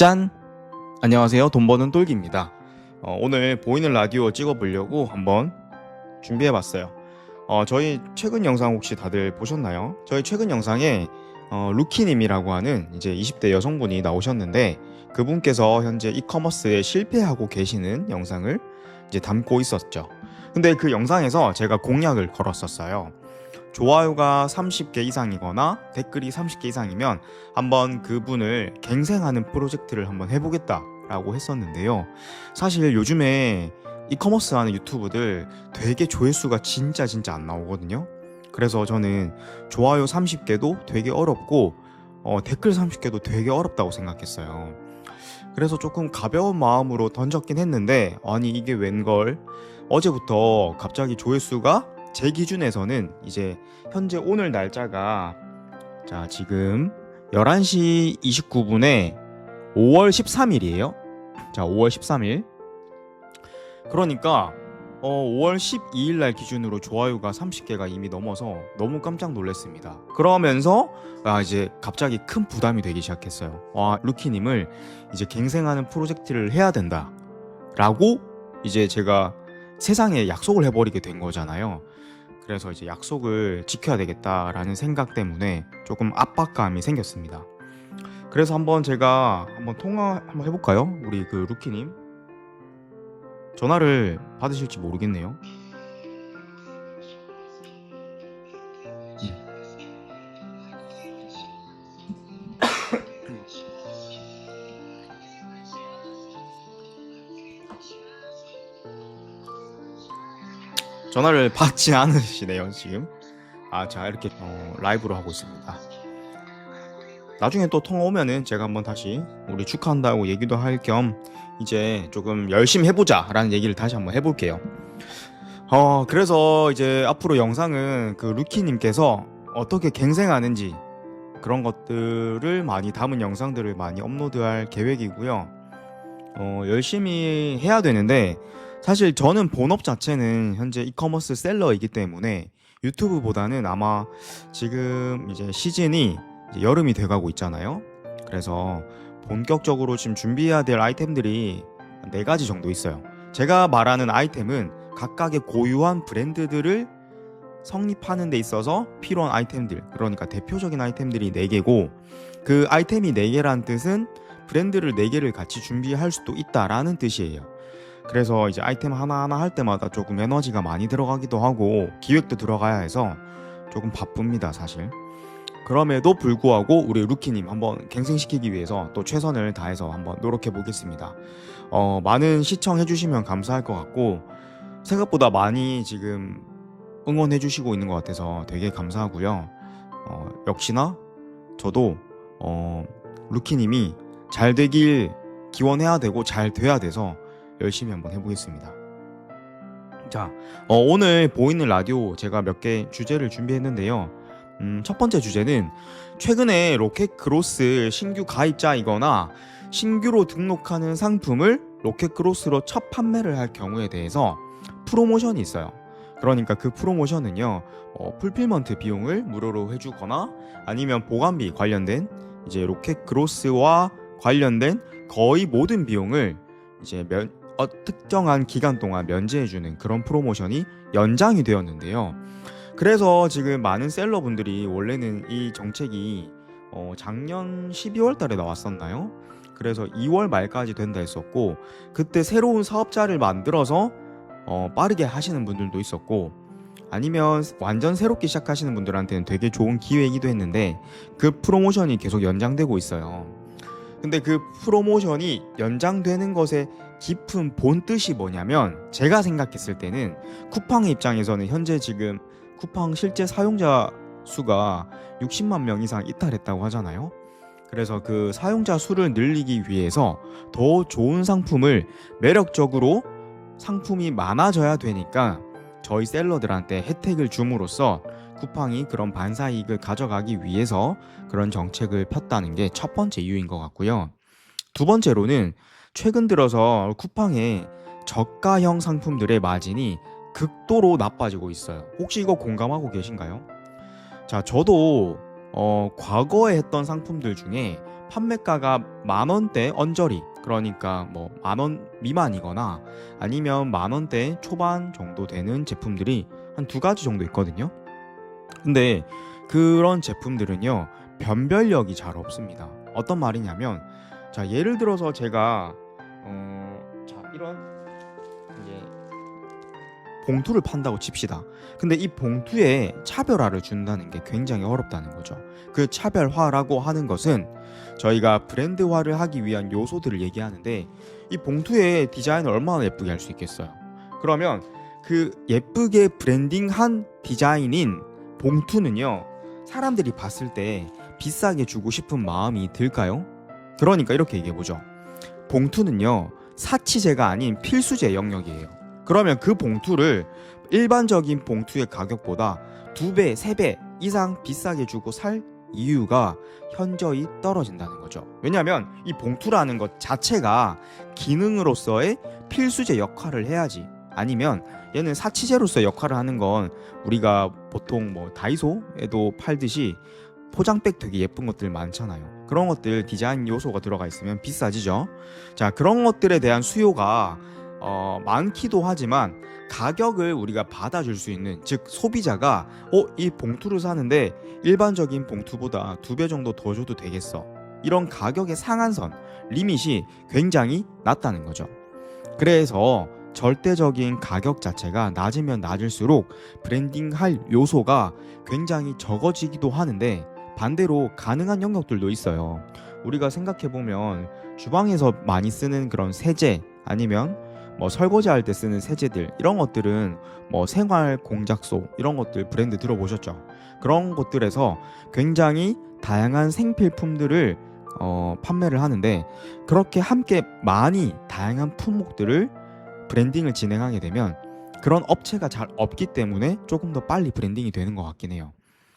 짠! 안녕하세요. 돈 버는 똘기입니다. 오늘 보이는 라디오 찍어보려고 한번 준비해봤어요. 저희 최근 영상 혹시 다들 보셨나요? 저희 최근 영상에 루키님이라고 하는 이제 20대 여성분이 나오셨는데 그분께서 현재 이커머스에 실패하고 계시는 영상을 이제 담고 있었죠. 근데 그 영상에서 제가 공약을 걸었었어요. 좋아요가 30개 이상이거나 댓글이 30개 이상이면 한번 그분을 갱생하는 프로젝트를 한번 해보겠다라고 했었는데요. 사실 요즘에 이커머스 하는 유튜브들 되게 조회수가 진짜 안 나오거든요. 그래서 저는 좋아요 30개도 되게 어렵고 댓글 30개도 되게 어렵다고 생각했어요. 그래서 조금 가벼운 마음으로 던졌긴 했는데 아니 이게 웬걸 어제부터 갑자기 조회수가 제 기준에서는 이제 현재 오늘 날짜가 자 지금 11시 29분에 5월 13일이에요. 자 5월 13일 그러니까 5월 12일 날 기준으로 좋아요가 30개가 이미 넘어서 너무 깜짝 놀랐습니다. 그러면서 이제 갑자기 큰 부담이 되기 시작했어요. 루키님을 이제 갱생하는 프로젝트를 해야 된다 라고 이제 제가 세상에 약속을 해버리게 된 거잖아요. 그래서 이제 약속을 지켜야 되겠다라는 생각 때문에 조금 압박감이 생겼습니다. 그래서 제가 통화 한번 해볼까요? 우리 그 루키님 전화를 받으실지 모르겠네요. 전화를 받지 않으시네요 지금. 자 이렇게 라이브로 하고 있습니다. 나중에 또 통화 오면은 제가 한번 다시 우리 축하한다고 얘기도 할 겸 이제 조금 열심히 해보자 라는 얘기를 다시 한번 해볼게요. 그래서 이제 앞으로 영상은 그 루키님께서 어떻게 갱생하는지 그런 것들을 많이 담은 영상들을 많이 업로드할 계획이고요. 열심히 해야 되는데 사실 저는 본업 자체는 현재 이커머스 셀러이기 때문에 유튜브보다는 아마 지금 이제 시즌이 이제 여름이 돼가고 있잖아요. 그래서 본격적으로 지금 준비해야 될 아이템들이 4가지 정도 있어요. 제가 말하는 아이템은 각각의 고유한 브랜드들을 성립하는 데 있어서 필요한 아이템들, 그러니까 대표적인 아이템들이 4개고 그 아이템이 4개란 뜻은 브랜드를 4개를 같이 준비할 수도 있다라는 뜻이에요. 그래서 이제 아이템 하나하나 할 때마다 조금 에너지가 많이 들어가기도 하고 기획도 들어가야 해서 조금 바쁩니다 사실. 그럼에도 불구하고 우리 루키님 한번 갱생시키기 위해서 또 최선을 다해서 한번 노력해 보겠습니다. 많은 시청해 주시면 감사할 것 같고 생각보다 많이 지금 응원해 주시고 있는 것 같아서 되게 감사하고요. 역시나 저도 루키님이 잘 되길 기원해야 되고 잘 돼야 돼서 열심히 한번 해보겠습니다. 자, 오늘 보이는 라디오 제가 몇 개 주제를 준비했는데요. 첫 번째 주제는 최근에 로켓크로스 신규 가입자이거나 신규로 등록하는 상품을 로켓크로스로 첫 판매를 할 경우에 대해서 프로모션이 있어요. 그러니까 그 프로모션은요, 풀필먼트 비용을 무료로 해주거나 아니면 보관비 관련된 이제 로켓크로스와 관련된 거의 모든 비용을 이제 특정한 기간 동안 면제해주는 그런 프로모션이 연장이 되었는데요. 그래서 지금 많은 셀러분들이 원래는 이 정책이 작년 12월 달에 나왔었나요? 그래서 2월 말까지 된다 했었고 그때 새로운 사업자를 만들어서 빠르게 하시는 분들도 있었고 아니면 완전 새롭게 시작하시는 분들한테는 되게 좋은 기회이기도 했는데 그 프로모션이 계속 연장되고 있어요. 근데 그 프로모션이 연장되는 것의 깊은 본 뜻이 뭐냐면 제가 생각했을 때는 쿠팡의 입장에서는 현재 지금 쿠팡 실제 사용자 수가 60만 명 이상 이탈했다고 하잖아요. 그래서 그 사용자 수를 늘리기 위해서 더 좋은 상품을 매력적으로 상품이 많아져야 되니까 저희 셀러들한테 혜택을 줌으로써 쿠팡이 그런 반사이익을 가져가기 위해서 그런 정책을 폈다는 게 첫 번째 이유인 것 같고요. 두 번째로는 최근 들어서 쿠팡의 저가형 상품들의 마진이 극도로 나빠지고 있어요. 혹시 이거 공감하고 계신가요? 자, 저도 과거에 했던 상품들 중에 판매가가 10,000원대 언저리, 그러니까 뭐 10,000원 미만이거나 아니면 10,000원대 초반 정도 되는 제품들이 한 두 가지 정도 있거든요. 근데 그런 제품들은요, 변별력이 잘 없습니다. 어떤 말이냐면, 자, 예를 들어서 제가 자, 이런 이제 봉투를 판다고 칩시다. 근데 이 봉투에 차별화를 준다는 게 굉장히 어렵다는 거죠. 그 차별화라고 하는 것은 저희가 브랜드화를 하기 위한 요소들을 얘기하는데, 이 봉투의 디자인을 얼마나 예쁘게 할 수 있겠어요. 그러면 그 예쁘게 브랜딩한 디자인인 봉투는요, 사람들이 봤을 때 비싸게 주고 싶은 마음이 들까요? 그러니까 이렇게 얘기해보죠. 봉투는요, 사치제가 아닌 필수제 영역이에요. 그러면 그 봉투를 일반적인 봉투의 가격보다 2배, 3배 이상 비싸게 주고 살 이유가 현저히 떨어진다는 거죠. 왜냐하면 이 봉투라는 것 자체가 기능으로서의 필수제 역할을 해야지, 아니면 얘는 사치제로서의 역할을 하는 건 우리가 보통 뭐 다이소에도 팔듯이 포장백 되게 예쁜 것들 많잖아요. 그런 것들 디자인 요소가 들어가 있으면 비싸지죠. 자, 그런 것들에 대한 수요가 많기도 하지만 가격을 우리가 받아줄 수 있는, 즉 소비자가 이 봉투를 사는데 일반적인 봉투보다 2배 정도 더 줘도 되겠어, 이런 가격의 상한선, 리밋이 굉장히 낮다는 거죠. 그래서 절대적인 가격 자체가 낮으면 낮을수록 브랜딩할 요소가 굉장히 적어지기도 하는데, 반대로 가능한 영역들도 있어요. 우리가 생각해보면 주방에서 많이 쓰는 그런 세제, 아니면 뭐 설거지할 때 쓰는 세제들, 이런 것들은 뭐 생활 공작소, 이런 것들 브랜드 들어보셨죠? 그런 곳들에서 굉장히 다양한 생필품들을 판매를 하는데, 그렇게 함께 많이 다양한 품목들을 브랜딩을 진행하게 되면 그런 업체가 잘 없기 때문에 조금 더 빨리 브랜딩이 되는 것 같긴 해요.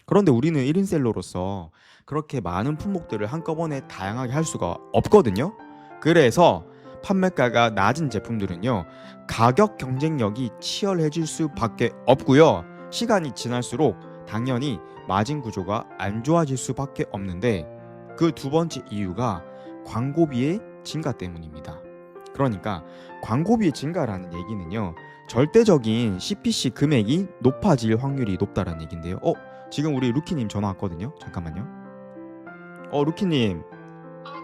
그런데 우리는 1인셀러로서 그렇게 많은 품목들을 한꺼번에 다양하게 할 수가 없거든요. 그래서 판매가가 낮은 제품들은요, 가격 경쟁력이 치열해질 수밖에 없고요, 시간이 지날수록 당연히 마진 구조가 안 좋아질 수밖에 없는데, 그 두 번째 이유가 광고비의 증가 때문입니다. 그러니까 광고비의 증가라는 얘기는요, 절대적인 CPC 금액이 높아질 확률이 높다는 얘기인데요. 지금 우리 루키님 전화 왔거든요. 잠깐만요. 루키님,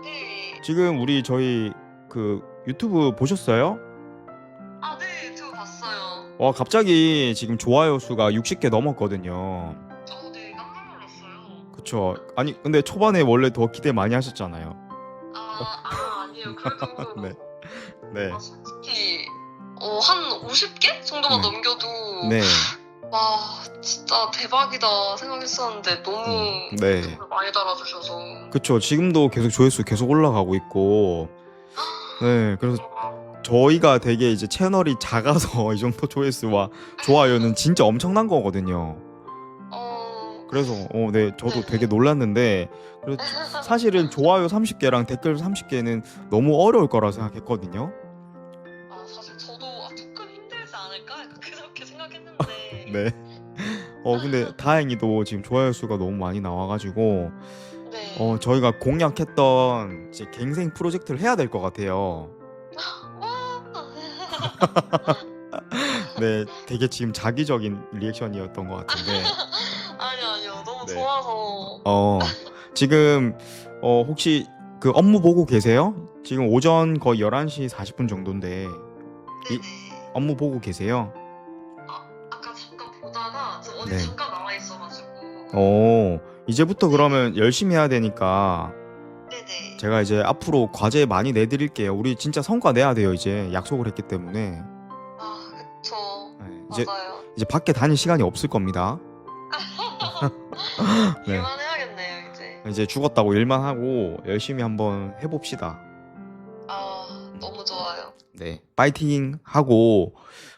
네. 지금 우리 저희 그 유튜브 보셨어요? 네, 유튜브 봤어요. 와, 갑자기 지금 좋아요 수가 60개 넘었거든요. 네, 깜짝 놀랐어요. 그쵸? 아니 근데 초반에 원래 더 기대 많이 하셨잖아요. 아니에요. 그래도 네. 네. 솔직히 한 50개 정도만 네. 넘겨도 네. 와, 진짜 대박이다 생각했었는데 너무 네. 많이 달아주셔서. 그쵸. 지금도 계속 조회수 계속 올라가고 있고. 네. 그래서 저희가 되게 이제 채널이 작아서 이 정도 조회수와 좋아요는 진짜 엄청난 거거든요. 그래서 네, 저도 되게 놀랐는데, 그래서 사실은 좋아요 30개랑 댓글 30개는 너무 어려울 거라 생각했거든요. 사실 저도 조금 힘들지 않을까 그렇게 생각했는데. 네. 근데 다행히도 지금 좋아요 수가 너무 많이 나와가지고 네. 저희가 공약했던 이제 갱생 프로젝트를 해야 될 것 같아요. 네, 되게 지금 자기적인 리액션이었던 것 같은데. 아니요. 너무 네. 좋아서. 지금 혹시 그 업무 보고 계세요? 지금 오전 거의 11시 40분 정도인데 네네. 업무 보고 계세요? 아까 잠깐 보다가 저 어디 네. 잠깐 나와 있어가지고. 이제부터 그러면 열심히 해야 되니까 네네. 제가 이제 앞으로 과제 많이 내드릴게요. 우리 진짜 성과 내야 돼요. 이제 약속을 했기 때문에. 그쵸. 네, 맞아요. 이제 밖에 다닐 시간이 없을 겁니다. 네. 일만 해야겠네요 이제. 이제 죽었다고 일만 하고 열심히 한번 해봅시다. 너무 좋아요. 네, 파이팅 하고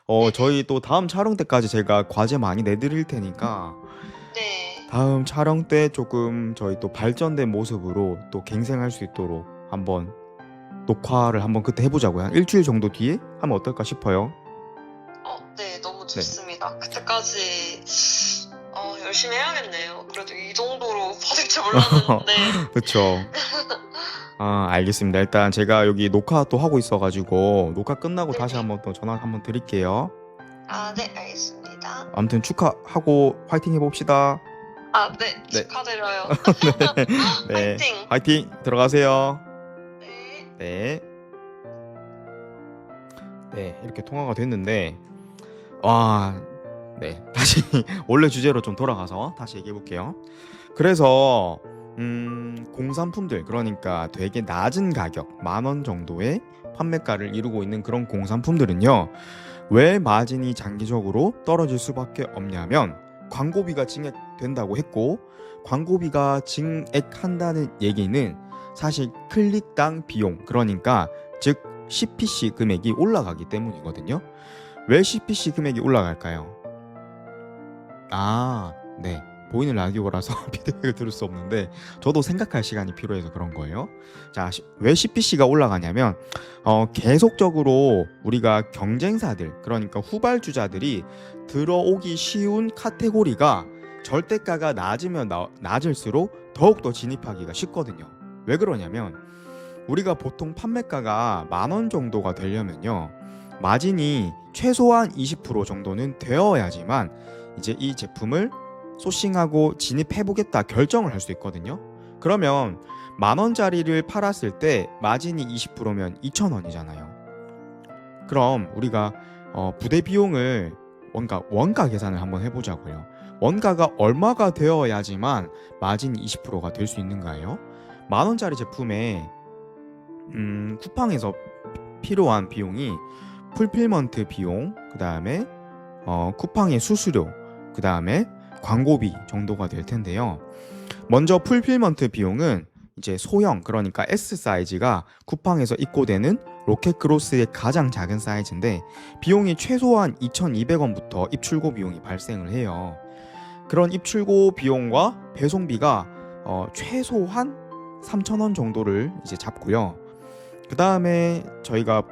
네네. 저희 또 다음 촬영 때까지 제가 과제 많이 내드릴 테니까 네. 다음 촬영 때 조금 저희 또 발전된 모습으로 또 갱생할 수 있도록 한번 녹화를 한번 그때 해보자고요. 한 일주일 정도 뒤에 하면 어떨까 싶어요. 네, 너무 좋습니다. 그때까지 열심히 해야겠네요. 그래도 이 정도로 받을 줄 몰랐는데. 그쵸. 아, 알겠습니다. 일단 제가 여기 녹화 또 하고 있어가지고 녹화 끝나고 다시 네네. 한번 또 전화 한번 드릴게요. 아, 네, 알겠습니다. 아무튼 축하하고 화이팅 해봅시다. 아, 네, 네. 축하드려요. 네. 화이팅! 화이팅! 들어가세요. 네. 네. 네, 이렇게 통화가 됐는데, 와, 네. 다시 원래 주제로 좀 돌아가서 다시 얘기해 볼게요. 그래서, 공산품들, 그러니까 되게 낮은 가격, 10,000원 정도의 판매가를 이루고 있는 그런 공산품들은요, 왜 마진이 장기적으로 떨어질 수밖에 없냐면, 광고비가 증액된다고 했고, 광고비가 증액한다는 얘기는 사실 클릭당 비용, 그러니까 즉 CPC 금액이 올라가기 때문이거든요. 왜 CPC 금액이 올라갈까요? 아, 네. 보이는 라디오라서 피드백을 들을 수 없는데 저도 생각할 시간이 필요해서 그런 거예요. 자, 왜 CPC가 올라가냐면 계속적으로 우리가 경쟁사들, 그러니까 후발주자들이 들어오기 쉬운 카테고리가 절대가가 낮을수록 더욱더 진입하기가 쉽거든요. 왜 그러냐면 우리가 보통 판매가가 10,000원 정도가 되려면요, 마진이 최소한 20% 정도는 되어야지만 이제 이 제품을 소싱하고 진입해보겠다 결정을 할 수 있거든요. 그러면 10,000원짜리를 팔았을 때 마진이 20%면 2,000원이잖아요. 그럼 우리가 부대 비용을 원가 계산을 한번 해보자고요. 원가가 얼마가 되어야지만 마진이 20%가 될 수 있는가요? 10,000원짜리 제품에 쿠팡에서 필요한 비용이 풀필먼트 비용, 그 다음에 쿠팡의 수수료, 그 다음에 광고비 정도가 될 텐데요. 먼저 풀필먼트 비용은 이제 소형, 그러니까 S 사이즈가 쿠팡에서 입고되는 로켓크로스의 가장 작은 사이즈인데 비용이 최소한 2,200원부터 입출고 비용이 발생을 해요. 그런 입출고 비용과 배송비가 최소한 3,000원 정도를 이제 잡고요. 그 다음에 저희가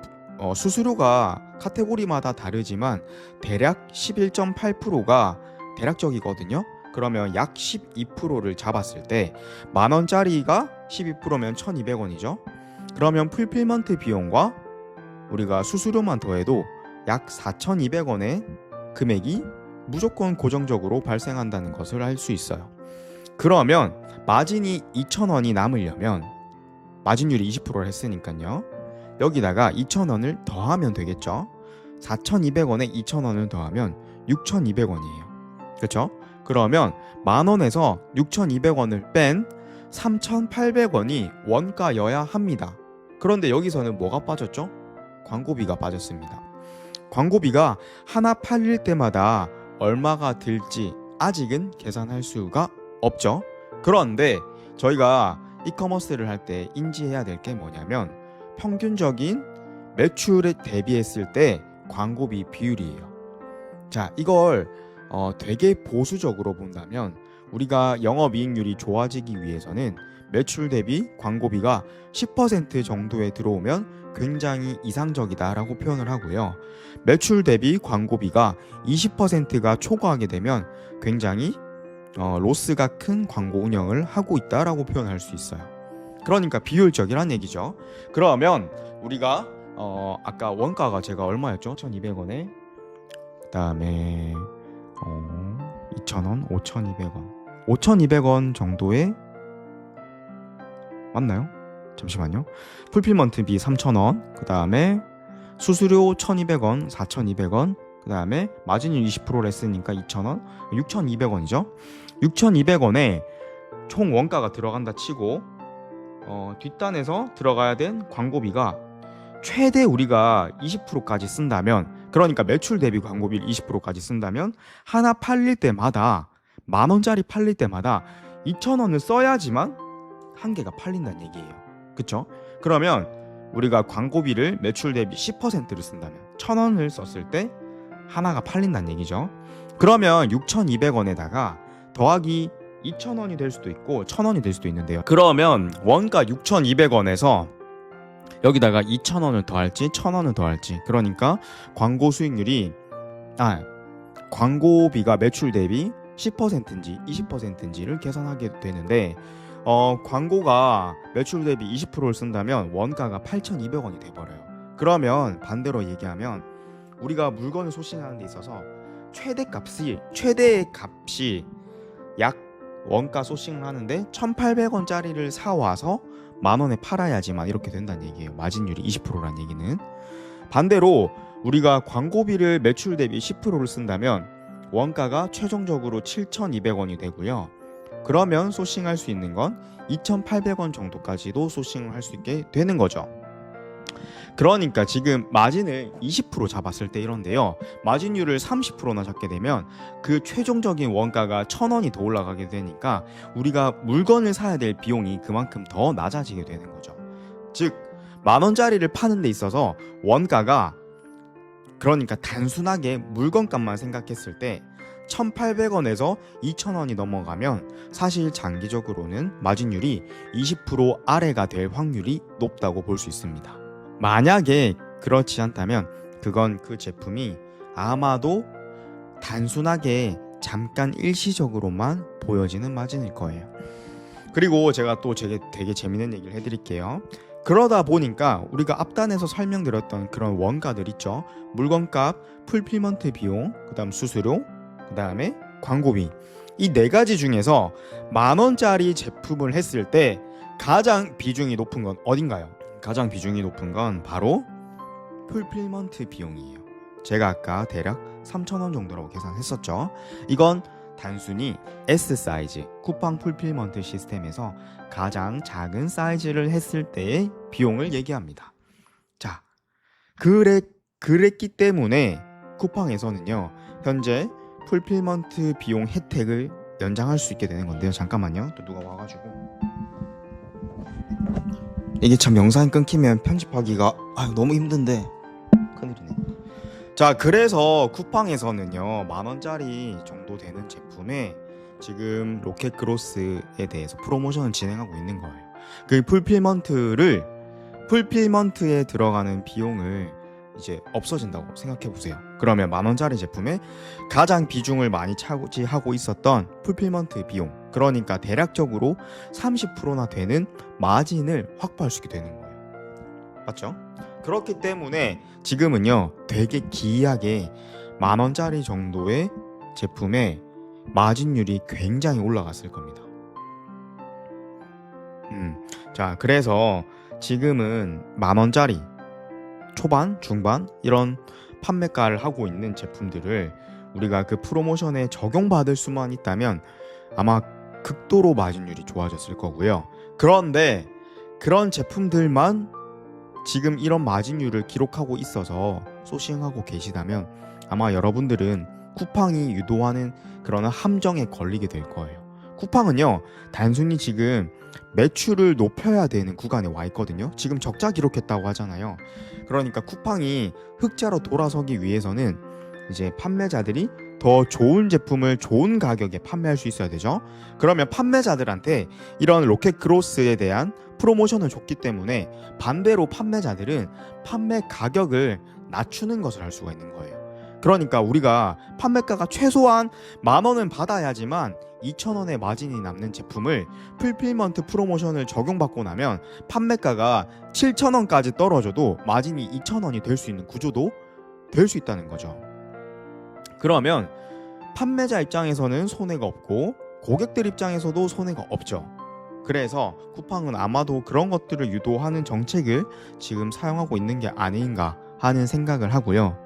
수수료가 카테고리마다 다르지만 대략 11.8%가 대략적이거든요. 그러면 약 12%를 잡았을 때 10,000원짜리가 12%면 1,200원이죠. 그러면 풀필먼트 비용과 우리가 수수료만 더해도 약 4,200원의 금액이 무조건 고정적으로 발생한다는 것을 알 수 있어요. 그러면 마진이 2,000원이 남으려면 마진율이 20%를 했으니까요. 여기다가 2,000원을 더하면 되겠죠. 4,200원에 2,000원을 더하면 6,200원이에요. 그렇죠? 그러면 10,000원에서 6,200원을 뺀 3,800원이 원가여야 합니다. 그런데 여기서는 뭐가 빠졌죠? 광고비가 빠졌습니다. 광고비가 하나 팔릴 때마다 얼마가 들지 아직은 계산할 수가 없죠. 그런데 저희가 이커머스를 할 때 인지해야 될 게 뭐냐면 평균적인 매출에 대비했을 때 광고비 비율이에요. 자, 이걸 되게 보수적으로 본다면 우리가 영업이익률이 좋아지기 위해서는 매출 대비 광고비가 10% 정도에 들어오면 굉장히 이상적이다라고 표현을 하고요. 매출 대비 광고비가 20%가 초과하게 되면 굉장히 로스가 큰 광고 운영을 하고 있다라고 표현할 수 있어요. 그러니까 비효율적이란 얘기죠. 그러면 우리가 아까 원가가 제가 얼마였죠? 1,200원에 그다음에 2,000원, 5,200원, 5,200원 정도의 맞나요? 잠시만요. 풀필먼트비 3,000원, 그 다음에 수수료 1,200원, 4,200원, 그 다음에 마진율 20%를 했으니까 2,000원, 6,200원이죠. 6,200원에 총 원가가 들어간다 치고 뒷단에서 들어가야 된 광고비가 최대 우리가 20%까지 쓴다면, 그러니까 매출 대비 광고비를 20%까지 쓴다면 하나 팔릴 때마다 10,000원짜리 팔릴 때마다 2,000원을 써야지만 한 개가 팔린다는 얘기예요. 그쵸? 그러면 우리가 광고비를 매출 대비 10%를 쓴다면 1,000원을 썼을 때 하나가 팔린다는 얘기죠. 그러면 6,200원에다가 더하기 2,000원이 될 수도 있고 1,000원이 될 수도 있는데요. 그러면 원가 6,200원에서 여기다가 2,000원을 더할지 1,000원을 더할지, 그러니까 광고 수익률이 광고비가 매출 대비 10%인지 20%인지를 계산하게 되는데 광고가 매출 대비 20%를 쓴다면 원가가 8,200원이 돼버려요. 그러면 반대로 얘기하면 우리가 물건을 소싱하는 데 있어서 최대 값이 약 원가 소싱을 하는데 1,800원짜리를 사와서 만원에 팔아야지만 이렇게 된다는 얘기예요. 마진율이 20%란 얘기는. 반대로 우리가 광고비를 매출 대비 10%를 쓴다면 원가가 최종적으로 7,200원이 되고요. 그러면 소싱할 수 있는 건 2,800원 정도까지도 소싱을 할 수 있게 되는 거죠. 그러니까 지금 마진을 20% 잡았을 때 이런데요. 마진율을 30%나 잡게 되면 그 최종적인 원가가 1,000원이 더 올라가게 되니까 우리가 물건을 사야 될 비용이 그만큼 더 낮아지게 되는 거죠. 즉 만원짜리를 파는 데 있어서 원가가, 그러니까 단순하게 물건값만 생각했을 때 1,800원에서 2,000원이 넘어가면 사실 장기적으로는 마진율이 20% 아래가 될 확률이 높다고 볼 수 있습니다. 만약에 그렇지 않다면 그건 그 제품이 아마도 단순하게 잠깐 일시적으로만 보여지는 마진일 거예요. 그리고 제가 또 되게 재밌는 얘기를 해드릴게요. 그러다 보니까 우리가 앞단에서 설명드렸던 그런 원가들 있죠. 물건값, 풀필먼트 비용, 그 다음 수수료, 그 다음에 광고비, 이 네 가지 중에서 만원짜리 제품을 했을 때 가장 비중이 높은 건 어딘가요? 가장 비중이 높은 건 바로 풀필먼트 비용이에요. 제가 아까 대략 3,000원 정도라고 계산했었죠. 이건 단순히 S 사이즈 쿠팡 풀필먼트 시스템에서 가장 작은 사이즈를 했을 때의 비용을 얘기합니다. 자, 그랬기 때문에 쿠팡에서는요 현재 풀필먼트 비용 혜택을 연장할 수 있게 되는 건데요. 잠깐만요. 또 누가 와가지고 이게 참 영상이 끊기면 편집하기가 너무 힘든데 큰일이네. 자, 그래서 쿠팡에서는요 만원짜리 정도 되는 제품에 지금 로켓그로스에 대해서 프로모션을 진행하고 있는 거예요. 그 풀필먼트에 들어가는 비용을 이제 없어진다고 생각해 보세요. 그러면 만원짜리 제품에 가장 비중을 많이 차지하고 있었던 풀필먼트 비용, 그러니까 대략적으로 30%나 되는 마진을 확보할 수 있게 되는 거예요. 맞죠? 그렇기 때문에 지금은요 되게 기이하게 만원짜리 정도의 제품에 마진율이 굉장히 올라갔을 겁니다. 자, 그래서 지금은 만원짜리 초반, 중반 이런 판매가를 하고 있는 제품들을 우리가 그 프로모션에 적용받을 수만 있다면 아마 극도로 마진율이 좋아졌을 거고요. 그런데 그런 제품들만 지금 이런 마진율을 기록하고 있어서 소싱하고 계시다면 아마 여러분들은 쿠팡이 유도하는 그런 함정에 걸리게 될 거예요. 쿠팡은요 단순히 지금 매출을 높여야 되는 구간에 와 있거든요. 지금 적자 기록했다고 하잖아요. 그러니까 쿠팡이 흑자로 돌아서기 위해서는 이제 판매자들이 더 좋은 제품을 좋은 가격에 판매할 수 있어야 되죠. 그러면 판매자들한테 이런 로켓그로스에 대한 프로모션을 줬기 때문에 반대로 판매자들은 판매 가격을 낮추는 것을 할 수가 있는 거예요. 그러니까 우리가 판매가가 최소한 10,000원은 받아야지만 2,000원의 마진이 남는 제품을 풀필먼트 프로모션을 적용받고 나면 판매가가 7,000원까지 떨어져도 마진이 2,000원이 될 수 있는 구조도 될 수 있다는 거죠. 그러면 판매자 입장에서는 손해가 없고 고객들 입장에서도 손해가 없죠. 그래서 쿠팡은 아마도 그런 것들을 유도하는 정책을 지금 사용하고 있는 게 아닌가 하는 생각을 하고요.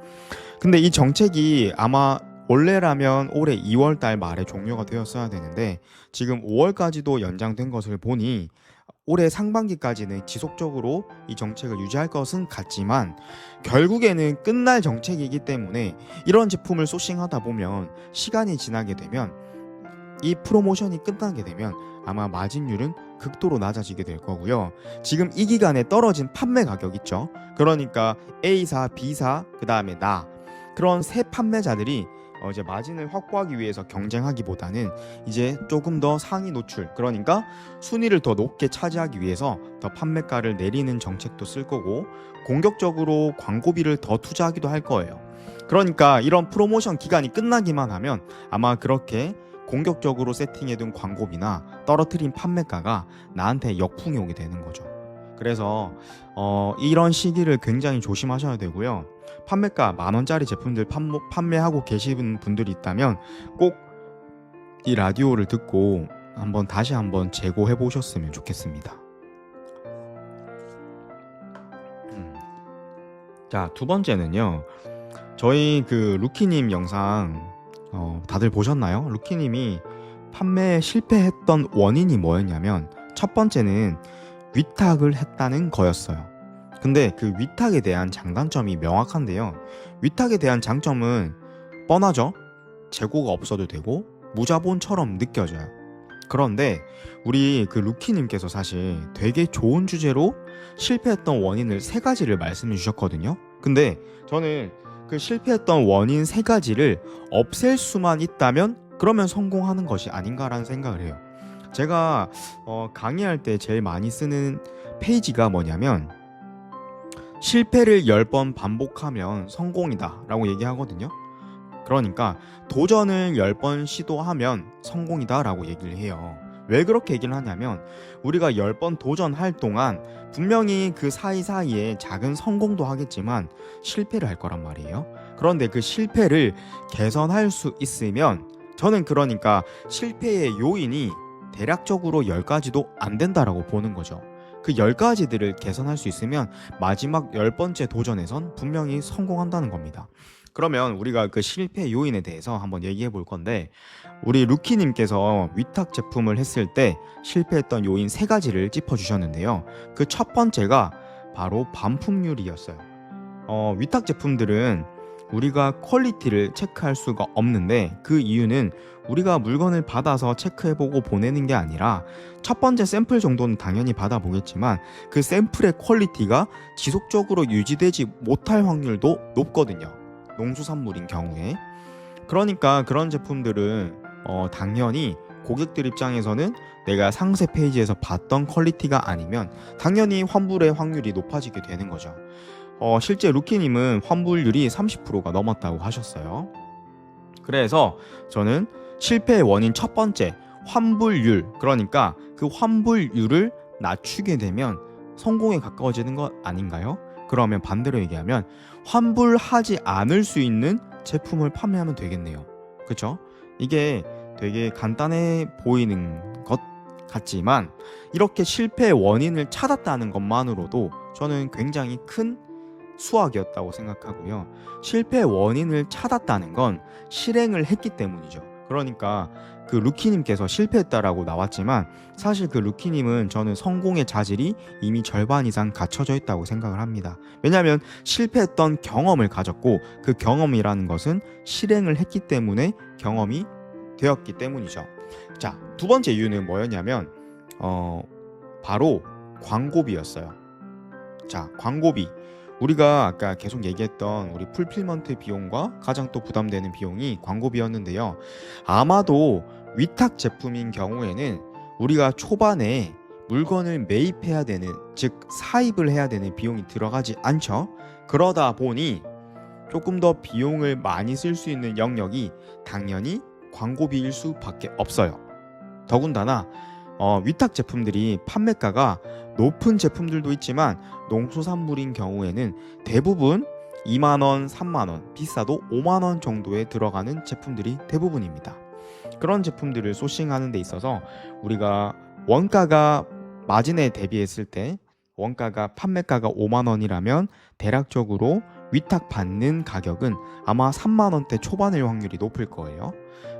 근데 이 정책이 아마 원래라면 올해 2월달 말에 종료가 되었어야 되는데 지금 5월까지도 연장된 것을 보니 올해 상반기까지는 지속적으로 이 정책을 유지할 것은 같지만 결국에는 끝날 정책이기 때문에 이런 제품을 소싱하다 보면 시간이 지나게 되면 이 프로모션이 끝나게 되면 아마 마진율은 극도로 낮아지게 될 거고요. 지금 이 기간에 떨어진 판매 가격 있죠. 그러니까 A사, B사, 그 다음에 나, 그런 세 판매자들이 이제 마진을 확보하기 위해서 경쟁하기보다는 이제 조금 더 상위 노출, 그러니까 순위를 더 높게 차지하기 위해서 더 판매가를 내리는 정책도 쓸 거고 공격적으로 광고비를 더 투자하기도 할 거예요. 그러니까 이런 프로모션 기간이 끝나기만 하면 아마 그렇게 공격적으로 세팅해둔 광고비나 떨어뜨린 판매가가 나한테 역풍이 오게 되는 거죠. 그래서 이런 시기를 굉장히 조심하셔야 되고요. 판매가 10,000원짜리 제품들 판매하고 계시는 분들이 있다면 꼭 이 라디오를 듣고 다시 한번 재고해 보셨으면 좋겠습니다. 자, 두 번째는요. 저희 그 루키님 영상 다들 보셨나요? 루키님이 판매에 실패했던 원인이 뭐였냐면 첫 번째는 위탁을 했다는 거였어요. 근데 그 위탁에 대한 장단점이 명확한데요. 위탁에 대한 장점은 뻔하죠. 재고가 없어도 되고 무자본처럼 느껴져요. 그런데 우리 그 루키님께서 사실 되게 좋은 주제로 실패했던 원인을 3가지를 말씀해 주셨거든요. 근데 저는 그 실패했던 원인 3가지를 없앨 수만 있다면 그러면 성공하는 것이 아닌가라는 생각을 해요. 제가 강의할 때 제일 많이 쓰는 페이지가 뭐냐면 실패를 10번 반복하면 성공이다 라고 얘기하거든요. 그러니까 도전을 10번 시도하면 성공이다 라고 얘기를 해요. 왜 그렇게 얘기를 하냐면 우리가 10번 도전할 동안 분명히 그 사이사이에 작은 성공도 하겠지만 실패를 할 거란 말이에요. 그런데 그 실패를 개선할 수 있으면 저는 그러니까 실패의 요인이 대략적으로 10가지도 안 된다라고 보는 거죠. 그 10가지들을 개선할 수 있으면 마지막 10번째 도전에선 분명히 성공한다는 겁니다. 그러면 우리가 그 실패 요인에 대해서 한번 얘기해 볼 건데 우리 루키님께서 위탁 제품을 했을 때 실패했던 요인 3가지를 짚어주셨는데요. 그 첫 번째가 바로 반품률이었어요. 위탁 제품들은 우리가 퀄리티를 체크할 수가 없는데 그 이유는 우리가 물건을 받아서 체크해보고 보내는 게 아니라 첫 번째 샘플 정도는 당연히 받아보겠지만 그 샘플의 퀄리티가 지속적으로 유지되지 못할 확률도 높거든요. 농수산물인 경우에. 그러니까 그런 제품들은 당연히 고객들 입장에서는 내가 상세 페이지에서 봤던 퀄리티가 아니면 당연히 환불의 확률이 높아지게 되는 거죠. 실제 루키님은 환불률이 30%가 넘었다고 하셨어요. 그래서 저는 실패의 원인 첫 번째 환불률, 그러니까 그 환불률을 낮추게 되면 성공에 가까워지는 것 아닌가요? 그러면 반대로 얘기하면 환불하지 않을 수 있는 제품을 판매하면 되겠네요. 그렇죠? 이게 되게 간단해 보이는 것 같지만 이렇게 실패의 원인을 찾았다는 것만으로도 저는 굉장히 큰 수학이었다고 생각하고요. 실패의 원인을 찾았다는 건 실행을 했기 때문이죠. 그러니까 그 루키님께서 실패했다라고 나왔지만 사실 그 루키님은 저는 성공의 자질이 이미 절반 이상 갖춰져 있다고 생각을 합니다. 왜냐하면 실패했던 경험을 가졌고 그 경험이라는 것은 실행을 했기 때문에 경험이 되었기 때문이죠. 자, 두 번째 이유는 뭐였냐면 바로 광고비였어요. 자, 광고비. 우리가 아까 계속 얘기했던 우리 풀필먼트 비용과 가장 또 부담되는 비용이 광고비였는데요. 아마도 위탁 제품인 경우에는 우리가 초반에 물건을 매입해야 되는, 즉 사입을 해야 되는 비용이 들어가지 않죠. 그러다 보니 조금 더 비용을 많이 쓸 수 있는 영역이 당연히 광고비일 수밖에 없어요. 더군다나 위탁 제품들이 판매가가 높은 제품들도 있지만 농수산물인 경우에는 대부분 2만원, 3만원, 비싸도 5만원 정도에 들어가는 제품들이 대부분입니다. 그런 제품들을 소싱하는 데 있어서 우리가 원가가 마진에 대비했을 때 원가가 판매가가 5만원이라면 대략적으로 위탁 받는 가격은 아마 3만원대 초반일 확률이 높을 거예요.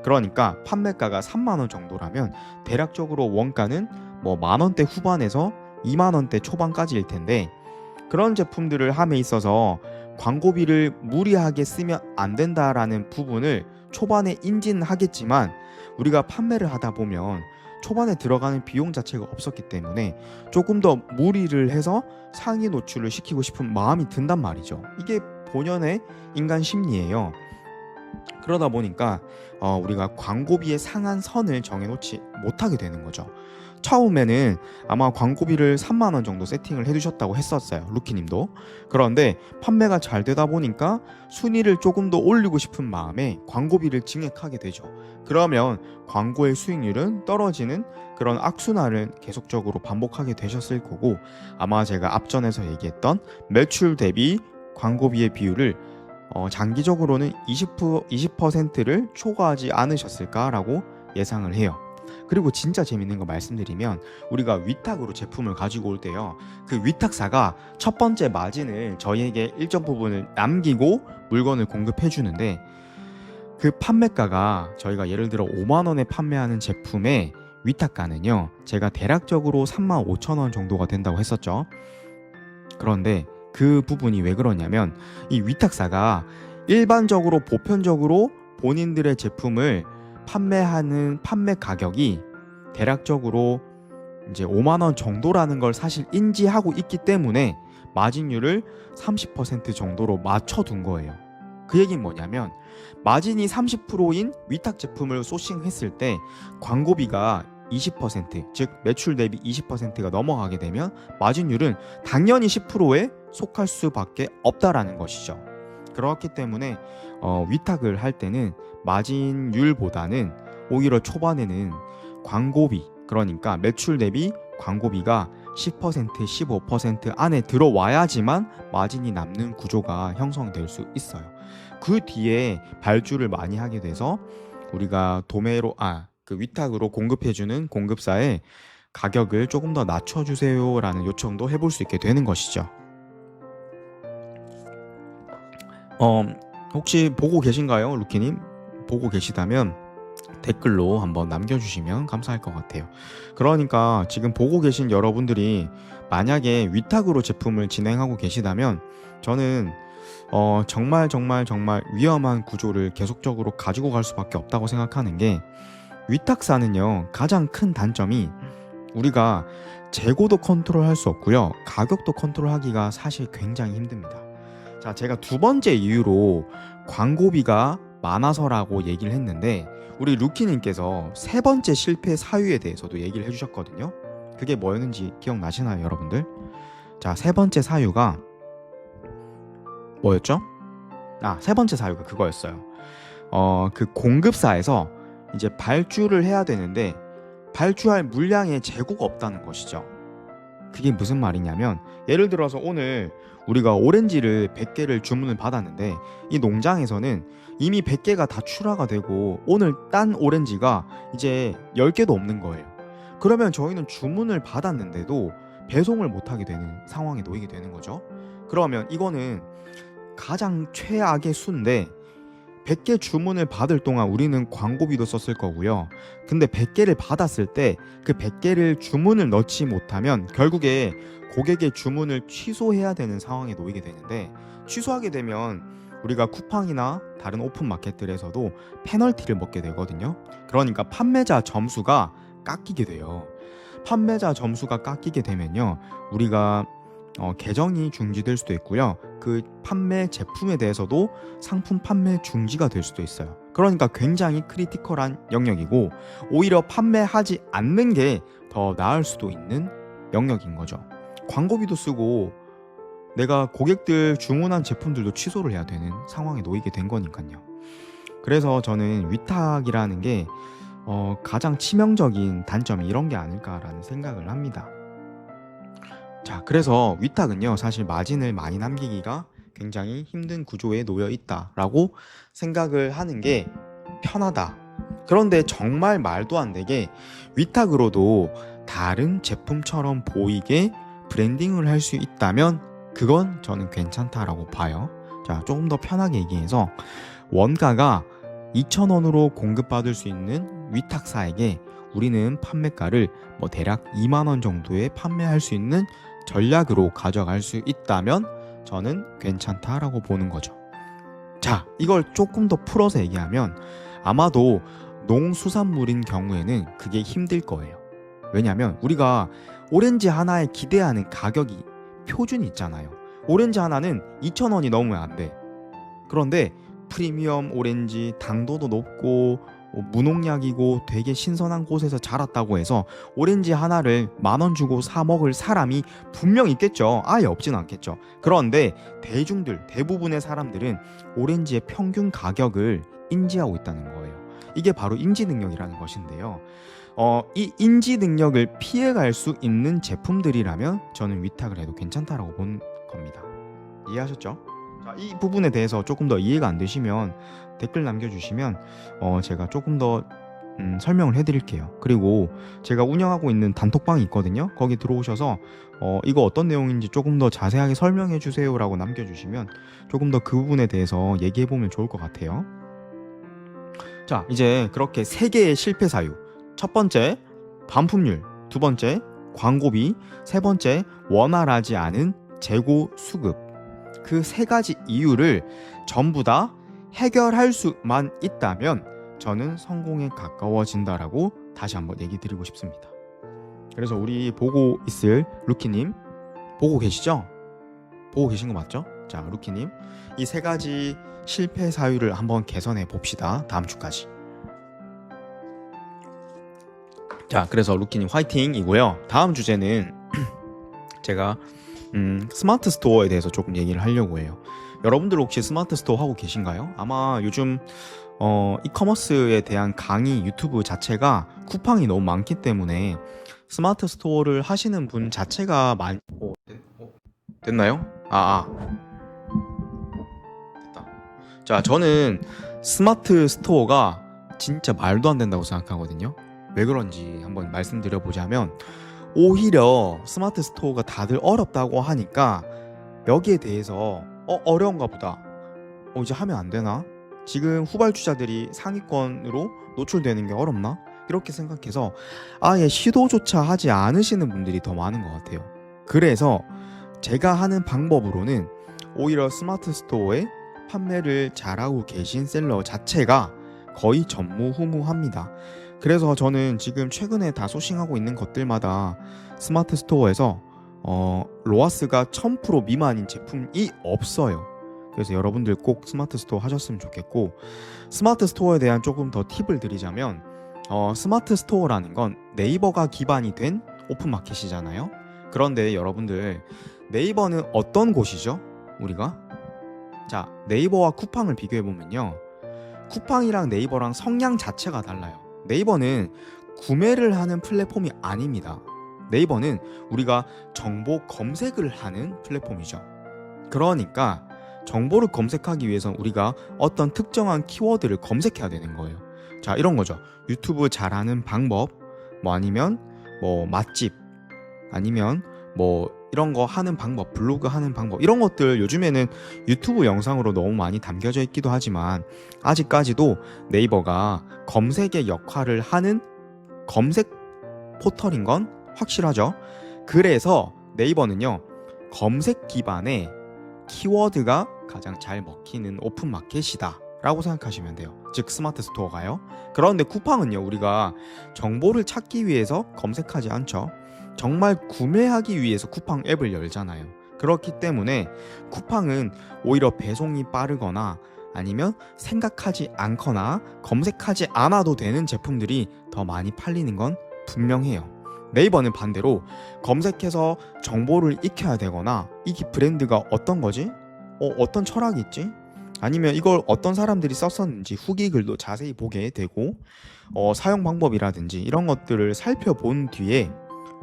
그러니까 판매가가 3만원 정도라면 대략적으로 원가는 뭐 만원대 후반에서 2만원대 초반까지일 텐데 그런 제품들을 함에 있어서 광고비를 무리하게 쓰면 안 된다라는 부분을 초반에 인지는 하겠지만 우리가 판매를 하다 보면 초반에 들어가는 비용 자체가 없었기 때문에 조금 더 무리를 해서 상위 노출을 시키고 싶은 마음이 든단 말이죠. 이게 본연의 인간 심리예요. 그러다 보니까 우리가 광고비의 상한 선을 정해놓지 못하게 되는 거죠. 처음에는 아마 광고비를 3만 원 정도 세팅을 해두셨다고 했었어요, 루키님도. 그런데 판매가 잘 되다 보니까 순위를 조금 더 올리고 싶은 마음에 광고비를 증액하게 되죠. 그러면 광고의 수익률은 떨어지는 그런 악순환을 계속적으로 반복하게 되셨을 거고, 아마 제가 앞전에서 얘기했던 매출 대비 광고비의 비율을 장기적으로는 20%를 초과하지 않으셨을까라고 예상을 해요. 그리고 진짜 재밌는 거 말씀드리면, 우리가 위탁으로 제품을 가지고 올 때요, 그 위탁사가 첫 번째 마진을 저희에게 일정 부분을 남기고 물건을 공급해 주는데, 그 판매가가 저희가 예를 들어 5만 원에 판매하는 제품의 위탁가는요, 제가 대략적으로 3만 5천 원 정도가 된다고 했었죠. 그런데 그 부분이 왜 그러냐면, 이 위탁사가 일반적으로 보편적으로 본인들의 제품을 판매하는 판매 가격이 대략적으로 이제 5만 원 정도라는 걸 사실 인지하고 있기 때문에 마진율을 30% 정도로 맞춰둔 거예요. 그 얘기는 뭐냐면, 마진이 30%인 위탁 제품을 소싱했을 때 광고비가 20%, 즉 매출 대비 20%가 넘어가게 되면 마진율은 당연히 10%에 속할 수밖에 없다라는 것이죠. 그렇기 때문에 위탁을 할 때는 마진율보다는 오히려 초반에는 광고비, 그러니까 매출 대비 광고비가 10%, 15% 안에 들어와야지만 마진이 남는 구조가 형성될 수 있어요. 그 뒤에 발주를 많이 하게 돼서 우리가 그 위탁으로 공급해주는 공급사에 가격을 조금 더 낮춰주세요라는 요청도 해볼 수 있게 되는 것이죠. 혹시 보고 계신가요, 루키님? 보고 계시다면 댓글로 한번 남겨주시면 감사할 것 같아요. 그러니까 지금 보고 계신 여러분들이 만약에 위탁으로 제품을 진행하고 계시다면, 저는 정말 위험한 구조를 계속적으로 가지고 갈 수밖에 없다고 생각하는 게, 위탁사는요, 가장 큰 단점이 우리가 재고도 컨트롤할 수 없고요, 가격도 컨트롤하기가 사실 굉장히 힘듭니다. 자, 제가 두 번째 이유로 광고비가 많아서라고 얘기를 했는데, 우리 루키님께서 세 번째 실패 사유에 대해서도 얘기를 해주셨거든요. 그게 뭐였는지 기억나시나요, 여러분들? 자, 세 번째 사유가 뭐였죠? 세 번째 사유가 그거였어요. 그 공급사에서 이제 발주를 해야 되는데 발주할 물량의 재고가 없다는 것이죠. 그게 무슨 말이냐면, 예를 들어서 오늘 우리가 오렌지를 100개를 주문을 받았는데 이 농장에서는 이미 100개가 다 출하가 되고 오늘 딴 오렌지가 이제 10개도 없는 거예요. 그러면 저희는 주문을 받았는데도 배송을 못하게 되는 상황에 놓이게 되는 거죠. 그러면 이거는 가장 최악의 수인데, 100개 주문을 받을 동안 우리는 광고비도 썼을 거고요. 근데 100개를 받았을 때 그 100개를 주문을 넣지 못하면 결국에 고객의 주문을 취소해야 되는 상황에 놓이게 되는데, 취소하게 되면 우리가 쿠팡이나 다른 오픈 마켓들에서도 페널티를 먹게 되거든요. 그러니까 판매자 점수가 깎이게 돼요. 판매자 점수가 깎이게 되면요, 우리가 계정이 중지될 수도 있고요, 그 판매 제품에 대해서도 상품 판매 중지가 될 수도 있어요. 그러니까 굉장히 크리티컬한 영역이고, 오히려 판매하지 않는 게 더 나을 수도 있는 영역인 거죠. 광고비도 쓰고 내가 고객들 주문한 제품들도 취소를 해야 되는 상황에 놓이게 된 거니까요. 그래서 저는 위탁이라는 게 가장 치명적인 단점이 이런 게 아닐까라는 생각을 합니다. 자, 그래서 위탁은요, 사실 마진을 많이 남기기가 굉장히 힘든 구조에 놓여 있다라고 생각을 하는 게 편하다. 그런데 정말 말도 안 되게 위탁으로도 다른 제품처럼 보이게 브랜딩을 할 수 있다면 그건 저는 괜찮다라고 봐요. 자, 조금 더 편하게 얘기해서, 원가가 2,000원으로 공급받을 수 있는 위탁사에게 우리는 판매가를 대략 2만 원 정도에 판매할 수 있는 전략으로 가져갈 수 있다면 저는 괜찮다라고 보는 거죠. 자, 이걸 조금 더 풀어서 얘기하면, 아마도 농수산물인 경우에는 그게 힘들 거예요. 왜냐면 우리가 오렌지 하나에 기대하는 가격이 표준이 있잖아요. 오렌지 하나는 2,000원이 넘으면 안 돼. 그런데 프리미엄 오렌지, 당도도 높고 무농약이고 되게 신선한 곳에서 자랐다고 해서 오렌지 하나를 10,000원 주고 사 먹을 사람이 분명 있겠죠. 아예 없진 않겠죠. 그런데 대부분의 사람들은 오렌지의 평균 가격을 인지하고 있다는 거예요. 이게 바로 인지 능력이라는 것인데요. 이 인지 능력을 피해갈 수 있는 제품들이라면 저는 위탁을 해도 괜찮다라고 본 겁니다. 이해하셨죠? 자, 이 부분에 대해서 조금 더 이해가 안 되시면 댓글 남겨주시면 제가 조금 더 설명을 해드릴게요. 그리고 제가 운영하고 있는 단톡방이 있거든요. 거기 들어오셔서 이거 어떤 내용인지 조금 더 자세하게 설명해 주세요라고 남겨주시면 조금 더 그 부분에 대해서 얘기해보면 좋을 것 같아요. 자, 이제 그렇게 3개의 실패 사유. 첫 번째, 반품률. 두 번째, 광고비. 세 번째, 원활하지 않은 재고 수급. 그 3가지 이유를 전부 다 해결할 수만 있다면 저는 성공에 가까워진다라고 다시 한번 얘기 드리고 싶습니다. 그래서 우리 보고 있을 루키님 보고 계시죠? 보고 계신 거 맞죠? 자, 루키님 이 3가지 실패 사유를 한번 개선해 봅시다. 다음 주까지. 자, 그래서 루키님 화이팅이고요. 다음 주제는 제가 스마트 스토어에 대해서 조금 얘기를 하려고 해요. 여러분들 혹시 스마트 스토어 하고 계신가요? 아마 요즘 이커머스에 대한 강의 유튜브 자체가 쿠팡이 너무 많기 때문에 스마트 스토어를 하시는 분 자체가 됐나요? 됐다. 자, 저는 스마트 스토어가 진짜 말도 안 된다고 생각하거든요. 왜 그런지 한번 말씀드려보자면 오히려 스마트 스토어가 다들 어렵다고 하니까 여기에 대해서 어려운가 보다. 이제 하면 안 되나? 지금 후발주자들이 상위권으로 노출되는 게 어렵나? 이렇게 생각해서 아예 시도조차 하지 않으시는 분들이 더 많은 것 같아요. 그래서 제가 하는 방법으로는 오히려 스마트 스토어에 판매를 잘하고 계신 셀러 자체가 거의 전무후무합니다. 그래서 저는 지금 최근에 다 소싱하고 있는 것들마다 스마트 스토어에서 로아스가 1000% 미만인 제품이 없어요. 그래서 여러분들 꼭 스마트 스토어 하셨으면 좋겠고, 스마트 스토어에 대한 조금 더 팁을 드리자면 스마트 스토어라는 건 네이버가 기반이 된 오픈마켓이잖아요. 그런데 여러분들 네이버는 어떤 곳이죠? 우리가? 자, 네이버와 쿠팡을 비교해보면요, 쿠팡이랑 네이버랑 성향 자체가 달라요. 네이버는 구매를 하는 플랫폼이 아닙니다. 네이버는 우리가 정보 검색을 하는 플랫폼이죠. 그러니까 정보를 검색하기 위해서 우리가 어떤 특정한 키워드를 검색해야 되는 거예요. 자, 이런 거죠. 유튜브 잘하는 방법, 아니면 맛집, 아니면 이런 거 하는 방법, 블로그 하는 방법, 이런 것들 요즘에는 유튜브 영상으로 너무 많이 담겨져 있기도 하지만 아직까지도 네이버가 검색의 역할을 하는 검색 포털인 건 확실하죠. 그래서 네이버는요, 검색 기반의 키워드가 가장 잘 먹히는 오픈마켓이다 라고 생각하시면 돼요. 즉 스마트 스토어가요. 그런데 쿠팡은요, 우리가 정보를 찾기 위해서 검색하지 않죠. 정말 구매하기 위해서 쿠팡 앱을 열잖아요. 그렇기 때문에 쿠팡은 오히려 배송이 빠르거나 아니면 생각하지 않거나 검색하지 않아도 되는 제품들이 더 많이 팔리는 건 분명해요. 네이버는 반대로 검색해서 정보를 익혀야 되거나 이 브랜드가 어떤 거지? 어떤 철학이 있지? 아니면 이걸 어떤 사람들이 썼었는지 후기 글도 자세히 보게 되고 사용 방법이라든지 이런 것들을 살펴본 뒤에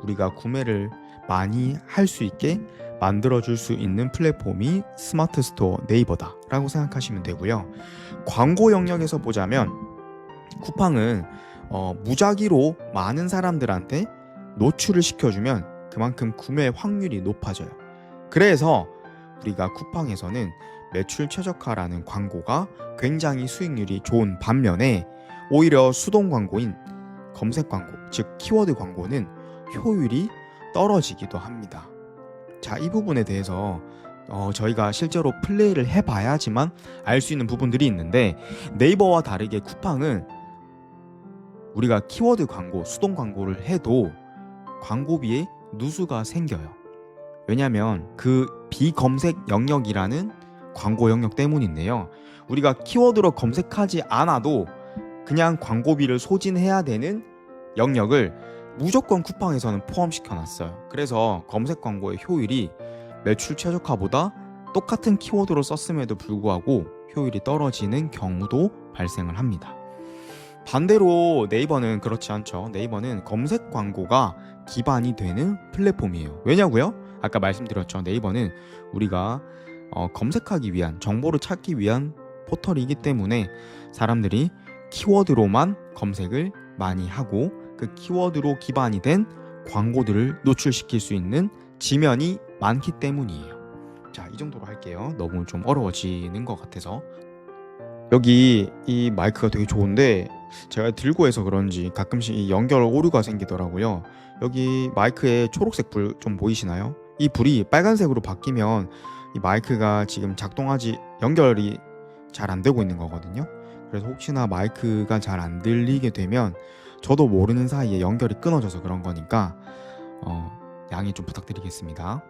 우리가 구매를 많이 할 수 있게 만들어줄 수 있는 플랫폼이 스마트 스토어 네이버다 라고 생각하시면 되고요. 광고 영역에서 보자면 쿠팡은 무작위로 많은 사람들한테 노출을 시켜주면 그만큼 구매 확률이 높아져요. 그래서 우리가 쿠팡에서는 매출 최적화라는 광고가 굉장히 수익률이 좋은 반면에 오히려 수동 광고인 검색 광고, 즉 키워드 광고는 효율이 떨어지기도 합니다. 자, 이 부분에 대해서 저희가 실제로 플레이를 해봐야지만 알 수 있는 부분들이 있는데, 네이버와 다르게 쿠팡은 우리가 키워드 광고, 수동 광고를 해도 광고비에 누수가 생겨요. 왜냐하면 그 비검색 영역이라는 광고 영역 때문인데요. 우리가 키워드로 검색하지 않아도 그냥 광고비를 소진해야 되는 영역을 무조건 쿠팡에서는 포함시켜 놨어요. 그래서 검색 광고의 효율이 매출 최적화보다 똑같은 키워드로 썼음에도 불구하고 효율이 떨어지는 경우도 발생을 합니다. 반대로 네이버는 그렇지 않죠. 네이버는 검색 광고가 기반이 되는 플랫폼이에요. 왜냐고요? 아까 말씀드렸죠. 네이버는 우리가 검색하기 위한, 정보를 찾기 위한 포털이기 때문에 사람들이 키워드로만 검색을 많이 하고 그 키워드로 기반이 된 광고들을 노출시킬 수 있는 지면이 많기 때문이에요. 자, 이 정도로 할게요. 너무 좀 어려워지는 것 같아서. 여기 이 마이크가 되게 좋은데 제가 들고 해서 그런지 가끔씩 이 연결 오류가 생기더라고요. 여기 마이크에 초록색 불 좀 보이시나요? 이 불이 빨간색으로 바뀌면 이 마이크가 지금 연결이 잘 안 되고 있는 거거든요. 그래서 혹시나 마이크가 잘 안 들리게 되면 저도 모르는 사이에 연결이 끊어져서 그런 거니까 양해 좀 부탁드리겠습니다.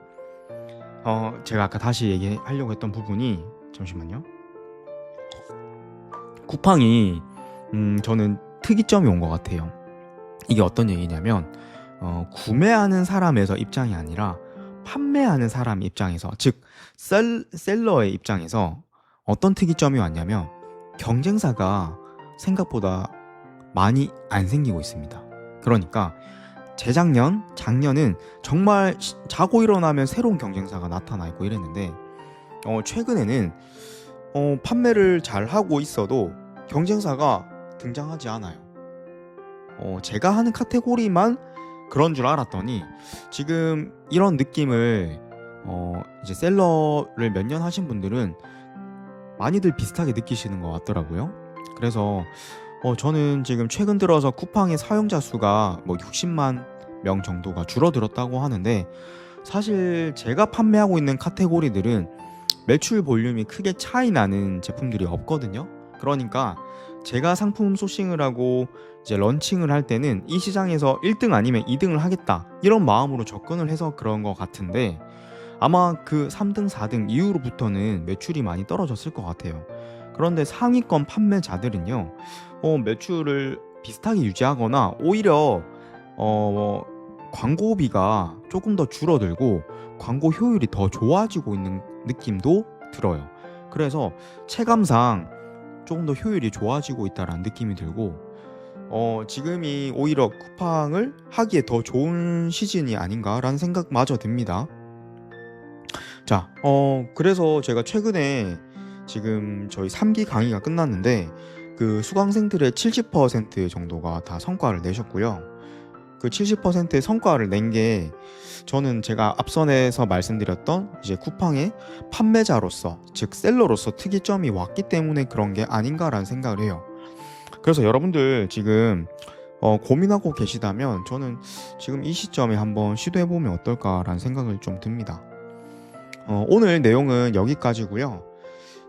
제가 아까 다시 얘기하려고 했던 부분이, 잠시만요. 쿠팡이 저는 특이점이 온 것 같아요. 이게 어떤 얘기냐면 구매하는 사람에서 입장이 아니라 판매하는 사람 입장에서, 즉 셀러의 입장에서 어떤 특이점이 왔냐면 경쟁사가 생각보다 많이 안 생기고 있습니다. 그러니까 작년은 정말 자고 일어나면 새로운 경쟁사가 나타나 있고 이랬는데 최근에는 판매를 잘 하고 있어도 경쟁사가 등장하지 않아요. 제가 하는 카테고리만 그런 줄 알았더니 지금 이런 느낌을 이제 셀러를 몇 년 하신 분들은 많이들 비슷하게 느끼시는 것 같더라고요. 그래서 저는 지금 최근 들어서 쿠팡의 사용자 수가 뭐 60만 명 정도가 줄어들었다고 하는데, 사실 제가 판매하고 있는 카테고리들은 매출 볼륨이 크게 차이 나는 제품들이 없거든요. 그러니까 제가 상품 소싱을 하고 이제 런칭을 할 때는 이 시장에서 1등 아니면 2등을 하겠다, 이런 마음으로 접근을 해서 그런 것 같은데, 아마 그 3등, 4등 이후로부터는 매출이 많이 떨어졌을 것 같아요. 그런데 상위권 판매자들은요, 매출을 비슷하게 유지하거나 오히려 광고비가 조금 더 줄어들고 광고 효율이 더 좋아지고 있는 느낌도 들어요. 그래서 체감상 조금 더 효율이 좋아지고 있다는 느낌이 들고, 지금이 오히려 쿠팡을 하기에 더 좋은 시즌이 아닌가라는 생각마저 듭니다. 자, 그래서 제가 최근에 지금 저희 3기 강의가 끝났는데 그 수강생들의 70% 정도가 다 성과를 내셨고요. 그 70%의 성과를 낸 게 저는 제가 앞선에서 말씀드렸던 이제 쿠팡의 판매자로서, 즉 셀러로서 특이점이 왔기 때문에 그런 게 아닌가라는 생각을 해요. 그래서 여러분들 지금 고민하고 계시다면 저는 지금 이 시점에 한번 시도해보면 어떨까라는 생각을 좀 듭니다. 오늘 내용은 여기까지고요.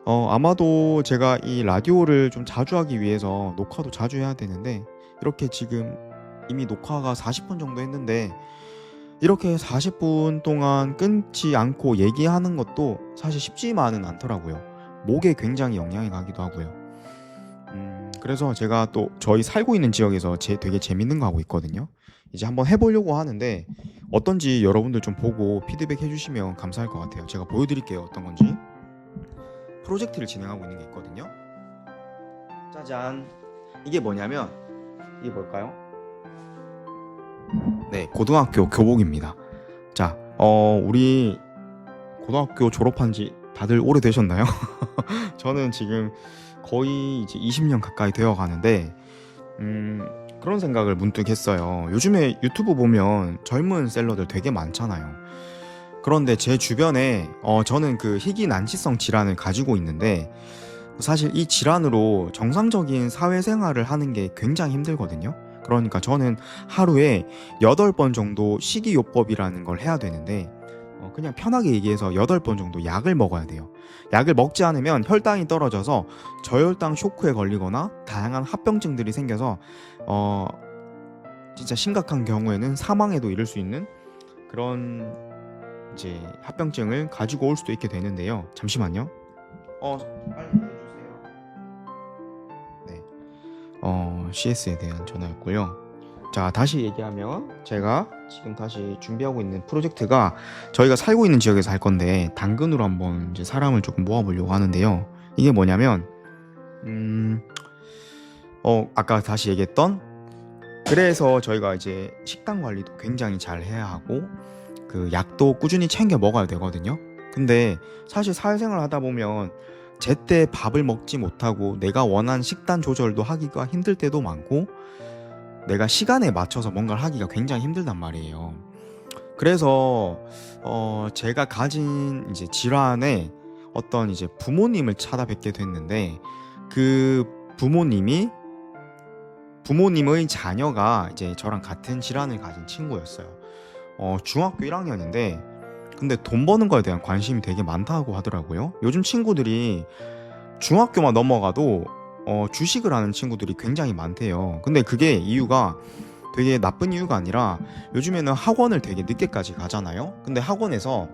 아마도 제가 이 라디오를 좀 자주 하기 위해서 녹화도 자주 해야 되는데, 이렇게 지금 이미 녹화가 40분 정도 했는데 이렇게 40분 동안 끊지 않고 얘기하는 것도 사실 쉽지만은 않더라고요. 목에 굉장히 영향이 가기도 하고요. 그래서 제가 또 저희 살고 있는 지역에서 되게 재밌는 거 하고 있거든요. 이제 한번 해보려고 하는데 어떤지 여러분들 좀 보고 피드백 해주시면 감사할 것 같아요. 제가 보여드릴게요, 어떤 건지. 프로젝트를 진행하고 있는 게 있거든요. 짜잔. 이게 뭐냐면, 이게 뭘까요? 네, 고등학교 교복입니다. 자, 우리 고등학교 졸업한 지 다들 오래되셨나요? 저는 지금 거의 이제 20년 가까이 되어 가는데 그런 생각을 문득 했어요. 요즘에 유튜브 보면 젊은 셀러들 되게 많잖아요. 그런데 제 주변에 저는 그 희귀 난치성 질환을 가지고 있는데, 사실 이 질환으로 정상적인 사회생활을 하는 게 굉장히 힘들거든요. 그러니까 저는 하루에 8번 정도 식이요법이라는 걸 해야 되는데, 그냥 편하게 얘기해서 8번 정도 약을 먹어야 돼요. 약을 먹지 않으면 혈당이 떨어져서 저혈당 쇼크에 걸리거나 다양한 합병증들이 생겨서 진짜 심각한 경우에는 사망에도 이를 수 있는 그런 이제 합병증을 가지고 올 수도 있게 되는데요. 잠시만요. 빨리 해주세요. 네. CS에 대한 전화였고요. 자, 다시 얘기하면 제가 지금 다시 준비하고 있는 프로젝트가 저희가 살고 있는 지역에서 할 건데 당근으로 한번 이제 사람을 조금 모아보려고 하는데요. 이게 뭐냐면 아까 다시 얘기했던, 그래서 저희가 이제 식단 관리도 굉장히 잘 해야 하고 그 약도 꾸준히 챙겨 먹어야 되거든요. 근데 사실 사회생활 하다 보면 제때 밥을 먹지 못하고 내가 원한 식단 조절도 하기가 힘들 때도 많고 내가 시간에 맞춰서 뭔가를 하기가 굉장히 힘들단 말이에요. 그래서 제가 가진 이제 질환에 어떤 이제 부모님을 찾아뵙게 됐는데, 그 부모님의 자녀가 이제 저랑 같은 질환을 가진 친구였어요. 중학교 1학년인데 근데 돈 버는 거에 대한 관심이 되게 많다고 하더라고요. 요즘 친구들이 중학교만 넘어가도 주식을 하는 친구들이 굉장히 많대요. 근데 그게 이유가 되게 나쁜 이유가 아니라 요즘에는 학원을 되게 늦게까지 가잖아요. 근데 학원에서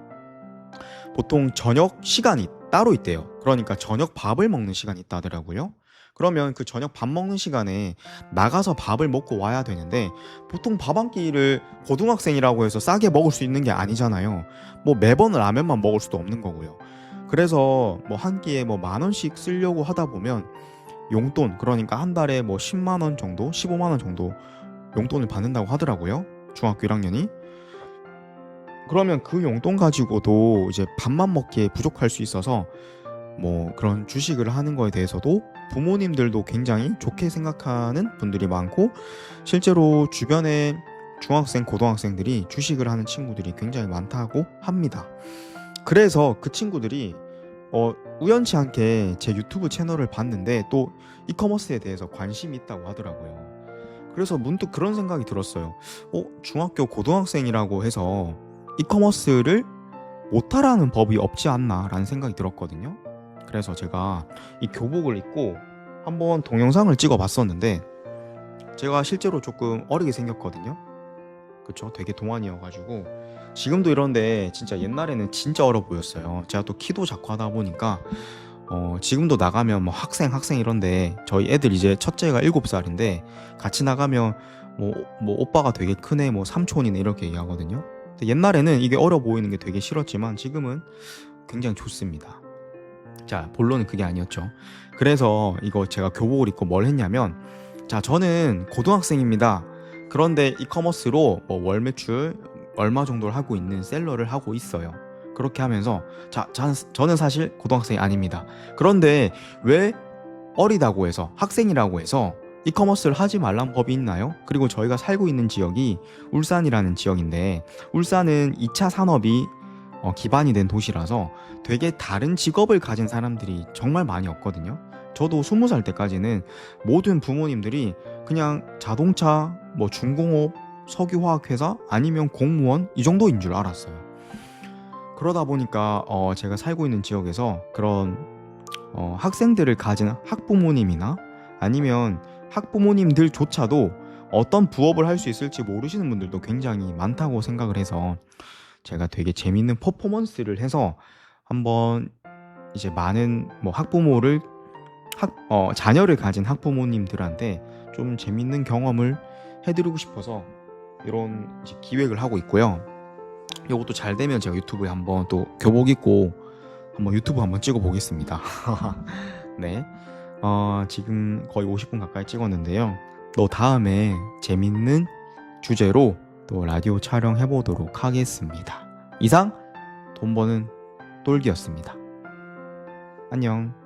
보통 저녁 시간이 따로 있대요. 그러니까 저녁 밥을 먹는 시간이 있다더라고요. 그러면 그 저녁 밥 먹는 시간에 나가서 밥을 먹고 와야 되는데 보통 밥 한 끼를 고등학생이라고 해서 싸게 먹을 수 있는 게 아니잖아요. 뭐 매번 라면만 먹을 수도 없는 거고요. 그래서 뭐 한 끼에 뭐 10,000원씩 쓰려고 하다 보면 용돈, 그러니까 한 달에 뭐 10만 원 정도, 15만 원 정도 용돈을 받는다고 하더라고요. 중학교 1학년이. 그러면 그 용돈 가지고도 이제 밥만 먹기에 부족할 수 있어서 뭐 그런 주식을 하는 거에 대해서도 부모님들도 굉장히 좋게 생각하는 분들이 많고, 실제로 주변에 중학생, 고등학생들이 주식을 하는 친구들이 굉장히 많다고 합니다. 그래서 그 친구들이 우연치 않게 제 유튜브 채널을 봤는데 또 이커머스에 대해서 관심이 있다고 하더라고요. 그래서 문득 그런 생각이 들었어요. 중학교 고등학생이라고 해서 이커머스를 못하라는 법이 없지 않나 라는 생각이 들었거든요. 그래서 제가 이 교복을 입고 한번 동영상을 찍어 봤었는데 제가 실제로 조금 어리게 생겼거든요. 그쵸? 되게 동안이어가지고 지금도 이런데 진짜 옛날에는 진짜 어려 보였어요. 제가 또 키도 작고 하다 보니까 지금도 나가면 뭐 학생 이런데 저희 애들 이제 첫째가 7살인데 같이 나가면 뭐 오빠가 되게 크네, 뭐 삼촌이네 이렇게 얘기하거든요. 근데 옛날에는 이게 어려 보이는 게 되게 싫었지만 지금은 굉장히 좋습니다. 자, 본론은 그게 아니었죠. 그래서 이거 제가 교복을 입고 뭘 했냐면, 자, 저는 고등학생입니다. 그런데 이커머스로 뭐 월 매출 얼마 정도를 하고 있는 셀러를 하고 있어요. 그렇게 하면서 저는 사실 고등학생이 아닙니다. 그런데 왜 어리다고 해서, 학생이라고 해서 이커머스를 하지 말란 법이 있나요? 그리고 저희가 살고 있는 지역이 울산이라는 지역인데 울산은 2차 산업이 기반이 된 도시라서 되게 다른 직업을 가진 사람들이 정말 많이 없거든요. 저도 20살 때까지는 모든 부모님들이 그냥 자동차, 뭐 중공업, 석유화학회사 아니면 공무원 이 정도인 줄 알았어요. 그러다 보니까 제가 살고 있는 지역에서 그런 학생들을 가진 학부모님이나 아니면 학부모님들조차도 어떤 부업을 할 수 있을지 모르시는 분들도 굉장히 많다고 생각을 해서 제가 되게 재밌는 퍼포먼스를 해서 한번 이제 많은 뭐 자녀를 가진 학부모님들한테 좀 재밌는 경험을 해드리고 싶어서 이런 이제 기획을 하고 있고요. 이것도 잘 되면 제가 유튜브에 한번 또 교복 입고 한번 유튜브 한번 찍어 보겠습니다. 네, 지금 거의 50분 가까이 찍었는데요. 또 다음에 재밌는 주제로 또 라디오 촬영해 보도록 하겠습니다. 이상 돈 버는 똘기였습니다. 안녕.